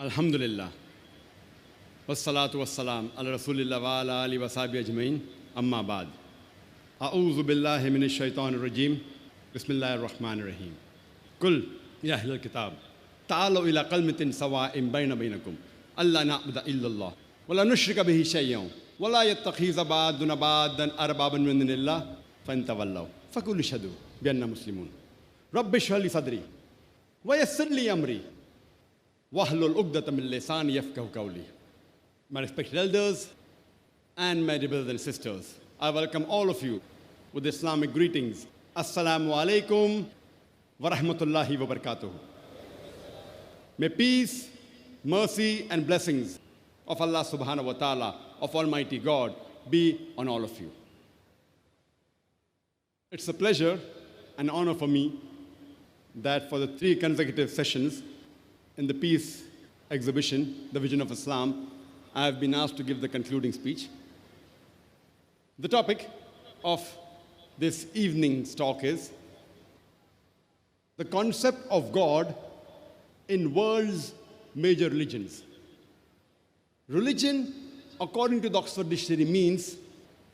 Alhamdulillah. Wassalatu wassalam ala Rasulillah wa ala alihi wa sahbihi ajmain. Amma ba'd. A'udhu billahi minash shaitanir rajim. Bismillahir rahmanir rahim. Kul ya ahlal kitab. Ta'alu ila kalimatin sawa'in bainakum. Alla na'budu illa Allah. Wa la nushrika bihi shay'an. Wa la yattakhiza ba'duna ba'dan arbaban min dunillah. Fa in tawallaw faqulu ashhadu bi anna muslimun. Rabbi shrah li sadri wa yassir li amri. Wahlul uqdatam min lisani yafqahu qawli. My respected elders and my dear brothers and sisters, I welcome all of you with Islamic greetings. Assalamu alaikum wa rahmatullahi wa barakatuh. May peace, mercy and blessings of Allah subhanahu wa ta'ala, of Almighty God, be on all of you. It's a pleasure and honor for me that for the 3 consecutive sessions in the peace exhibition, The Vision of Islam, I have been asked to give the concluding speech. The topic of this evening's talk is the concept of God in world's major religions. Religion, according to the Oxford Dictionary, means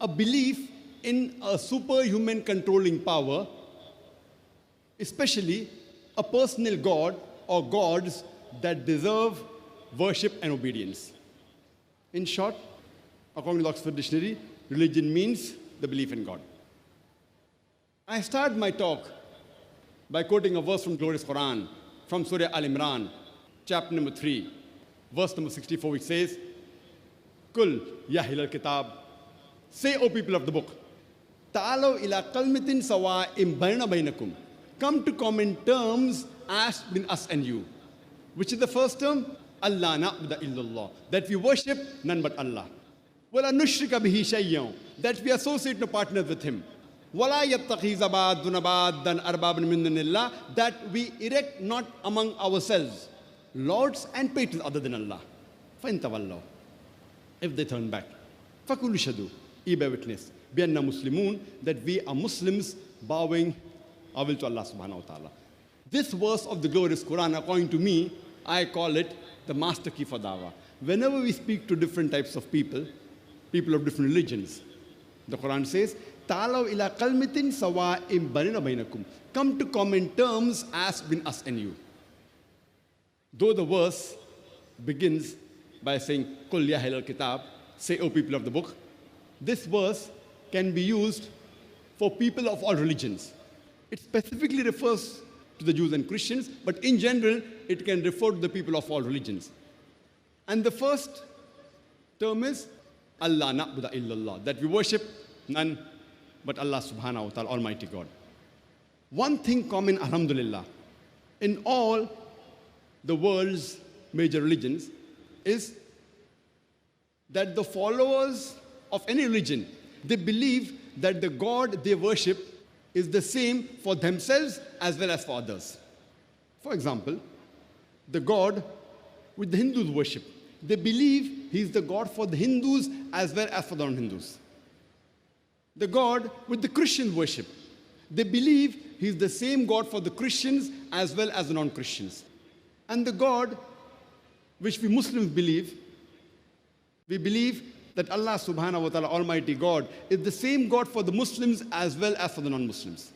a belief in a superhuman controlling power, especially a personal God or gods that deserve worship and obedience. In short, according to the Oxford Dictionary, religion means the belief in God. I start my talk by quoting a verse from the glorious Quran, from Surah Al-Imran, chapter number 3, verse number 64, which says, Kul ya ahlal kitab, say, O people of the book, ta'alaw ila kalimatin sawa'in bainakum, come to common terms as between us and you. Which is the first term? Allah na'budu illallah, that we worship none but Allah. Wala nushrika bihi shay'an, that we associate no partners with Him. Wala yattakhiza ba'duna ba'dan arbaban min dunillah, that we erect not among ourselves lords and patrons other than Allah. Fa in tawallaw, if they turn back, faqulu shahadu, ye bear witness, bi anna muslimun, that we are Muslims bowing our will to Allah subhanahu wa ta'ala. This verse of the glorious Quran, according to me, I call it the master key for dawah. Whenever we speak to different types of people of different religions, the Quran says, Ta'alaw ila kalimatin sawa'in bainakum, come to common terms as between us and you. Though the verse begins by saying, Kul ya ahlal kitab, say, O people of the book, this verse can be used for people of all religions. It specifically refers to the Jews and Christians, but in general, it can refer to the people of all religions. And the first term is Allah na'budu illallah, that we worship none but Allah subhanahu wa ta'ala, Almighty God. One thing common, alhamdulillah, in all the world's major religions is that the followers of any religion, they believe that the God they worship is the same for themselves as well as for others. For example, the God which the Hindus worship, they believe He is the God for the Hindus as well as for the non-Hindus. The God which the Christians worship, they believe He is the same God for the Christians as well as the non-Christians. And the God which we Muslims believe, we believe that Allah subhanahu wa ta'ala, Almighty God, is the same God for the Muslims as well as for the non-Muslims.